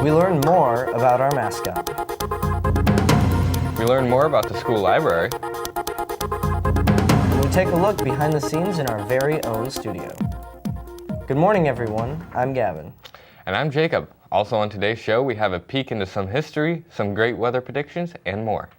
We learn more about our mascot. We learn more about the school library. And we take a look behind the scenes in our very own studio. Good morning, everyone. I'm Gavin. And I'm Jacob. Also on today's show, we have a peek into some history, some great weather predictions, and more.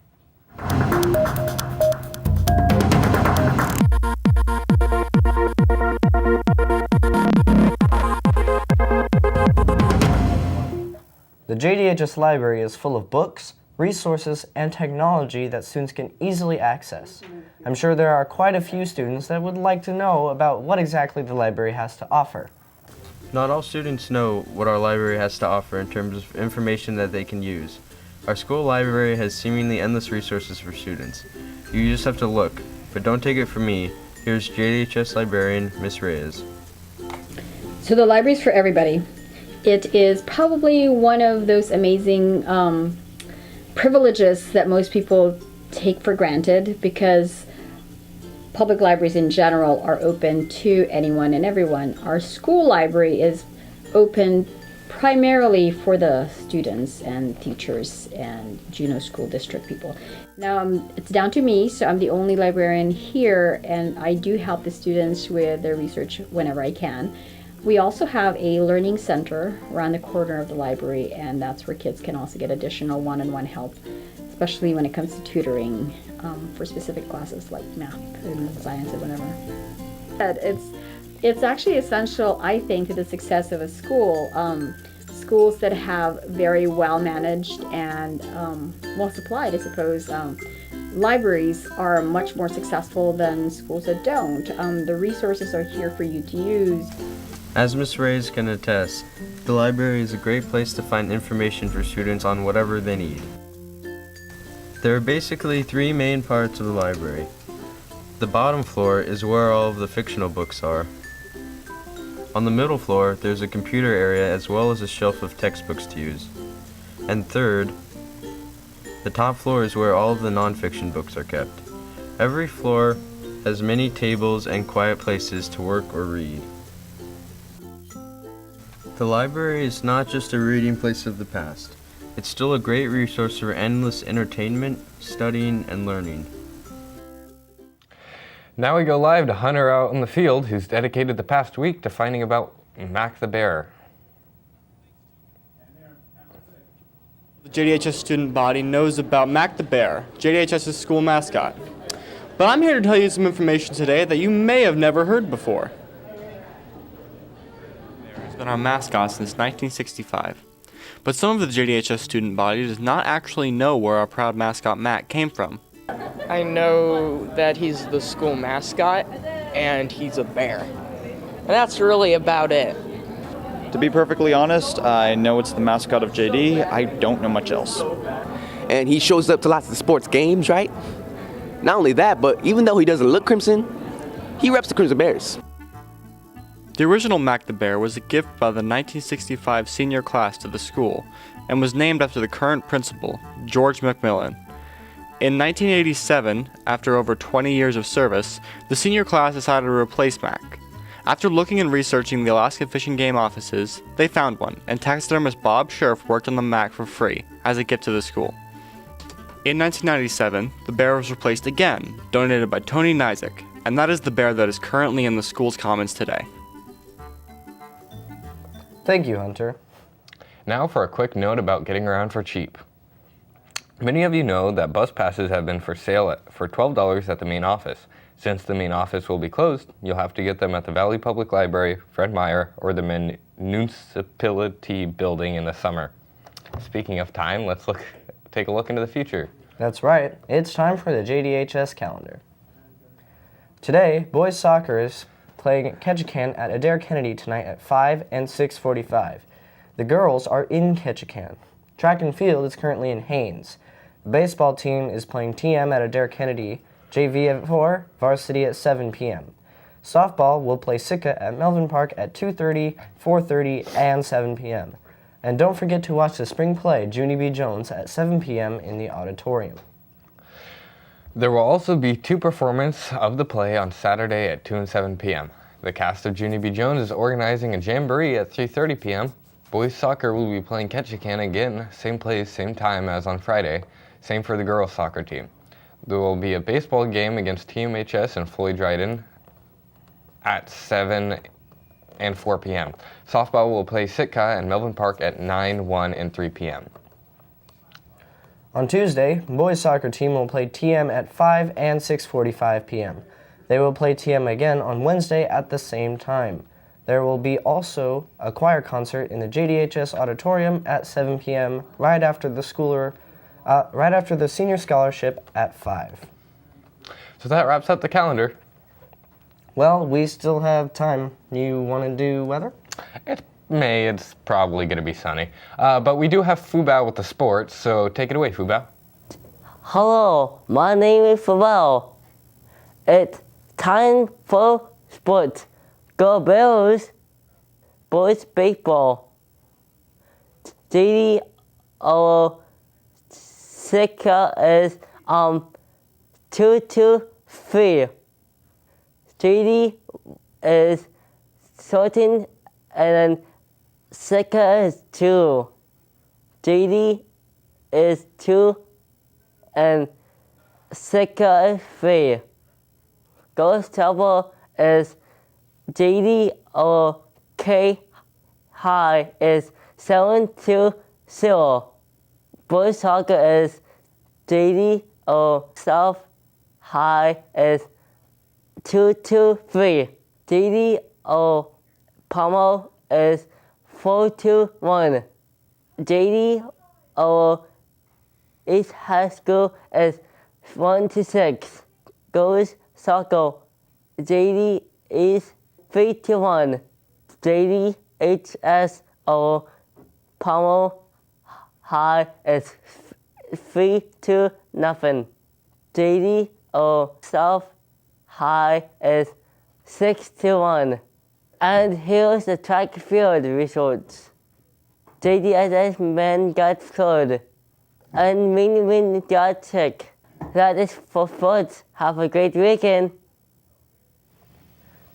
The JDHS Library is full of books, resources, and technology that students can easily access. I'm sure there are quite a few students that would like to know about what exactly the library has to offer. Not all students know what our library has to offer in terms of information that they can use. Our school library has seemingly endless resources for students. You just have to look, but don't take it from me. Here's JDHS librarian, Miss Reyes. So the library is for everybody. It is probably one of those amazing privileges that most people take for granted because public libraries in general are open to anyone and everyone. Our school library is open primarily for the students and teachers and Juneau School District people. Now it's down to me, so I'm the only librarian here, and I do help the students with their research whenever I can. We also have a learning center around the corner of the library, and that's where kids can also get additional one-on-one help, especially when it comes to tutoring for specific classes like math and science or whatever. It's actually essential, I think, to the success of a school. Schools that have very well-managed and well-supplied, I suppose, libraries are much more successful than schools that don't. The resources are here for you to use. As Miss Reyes can attest, the library is a great place to find information for students on whatever they need. There are basically three main parts of the library. The bottom floor is where all of the fictional books are. On the middle floor, there's a computer area as well as a shelf of textbooks to use. And third, the top floor is where all of the nonfiction books are kept. Every floor has many tables and quiet places to work or read. The library is not just a reading place of the past. It's still a great resource for endless entertainment, studying, and learning. Now we go live to Hunter out in the field, who's dedicated the past week to finding about Mac the Bear. The JDHS student body knows about Mac the Bear, JDHS's school mascot. But I'm here to tell you some information today that you may have never heard before. It's been our mascot since 1965. But some of the JDHS student body does not actually know where our proud mascot Mac came from. I know that he's the school mascot and he's a bear. And that's really about it. To be perfectly honest, I know it's the mascot of JD. I don't know much else. And he shows up to lots of sports games, right? Not only that, but even though he doesn't look crimson, he reps the Crimson Bears. The original Mac the Bear was a gift by the 1965 senior class to the school and was named after the current principal, George McMillan. In 1987, after over 20 years of service, the senior class decided to replace Mac. After looking and researching the Alaska Fish and Game offices, they found one, and taxidermist Bob Scherf worked on the Mac for free as a gift to the school. In 1997, the bear was replaced again, donated by Tony Nizick, and that is the bear that is currently in the school's commons today. Thank you, Hunter. Now for a quick note about getting around for cheap. Many of you know that bus passes have been for sale for $12 at the main office. Since the main office will be closed, you'll have to get them at the Valley Public Library, Fred Meyer, or the municipality building in the summer. Speaking of time, let's take a look into the future. That's right. It's time for the JDHS calendar. Today, boys soccer is playing Ketchikan at Adair Kennedy tonight at 5 and 6:45. The girls are in Ketchikan. Track and field is currently in Haines. The baseball team is playing TM at Adair Kennedy, JV at 4, varsity at 7 p.m. Softball will play Sitka at Melvin Park at 2:30, 4:30, and 7 p.m. And don't forget to watch the spring play, Junie B. Jones, at 7 p.m. in the auditorium. There will also be two performances of the play on Saturday at 2 and 7 p.m. The cast of Junie B. Jones is organizing a jamboree at 3:30 p.m. Boys soccer will be playing Ketchikan again, same place, same time as on Friday. Same for the girls soccer team. There will be a baseball game against TMHS and Floyd Dryden at 7 and 4 p.m. Softball will play Sitka and Melbourne Park at 9, 1, and 3 p.m. On Tuesday, boys soccer team will play TM at 5 and 6:45 p.m. They will play TM again on Wednesday at the same time. There will be also a choir concert in the JDHS auditorium at 7 p.m. right after the senior scholarship at 5. So that wraps up the calendar. Well, we still have time. You want to do weather? It's probably going to be sunny. But we do have Fubao with the sports, so take it away, Fubao. Hello, my name is Fubao. It's time for sports. Go Bills! Boys baseball. JD Sika is 2-3. JD is 13 and then Sika is 2. JD is 2 and Sika is 3. Girls double is JD or K high is 7-0. Boys soccer is JD or South high is 2-3. JD or Pommel is 4-1. JD or East High School is 1-6. Girls soccer JD is 3-1. JDHS or Pommel High is 3-0. JD or South High is 6-1. And here's the track field results. JDHS men got scored and Min got sick. That is for sports. Have a great weekend.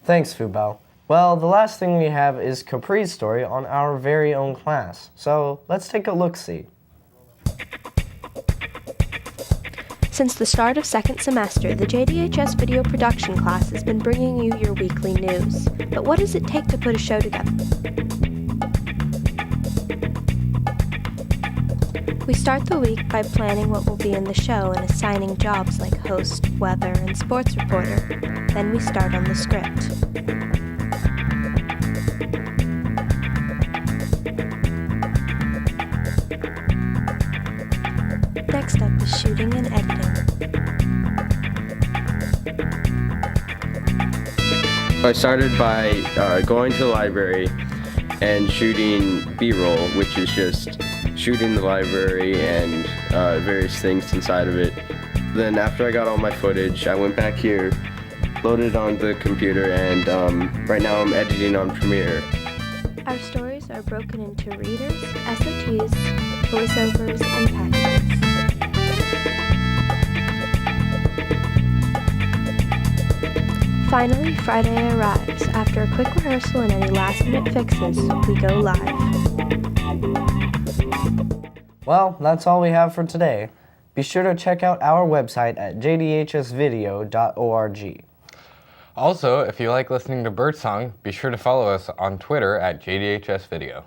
Thanks, Fubao. Well, the last thing we have is Capri's story on our very own class. So let's take a look-see. Since the start of second semester, the JDHS video production class has been bringing you your weekly news. But what does it take to put a show together? We start the week by planning what will be in the show and assigning jobs like host, weather, and sports reporter. Then we start on the script. Next up is shooting and editing. I started by going to the library and shooting B-roll, which is just shooting the library and various things inside of it. Then after I got all my footage, I went back here, loaded on the computer, and right now I'm editing on Premiere. Our stories are broken into readers, SOTs, voiceovers, and packages. Finally, Friday arrives. After a quick rehearsal and any last-minute fixes, we go live. Well, that's all we have for today. Be sure to check out our website at jdhsvideo.org. Also, if you like listening to birdsong, be sure to follow us on Twitter at JDHS Video.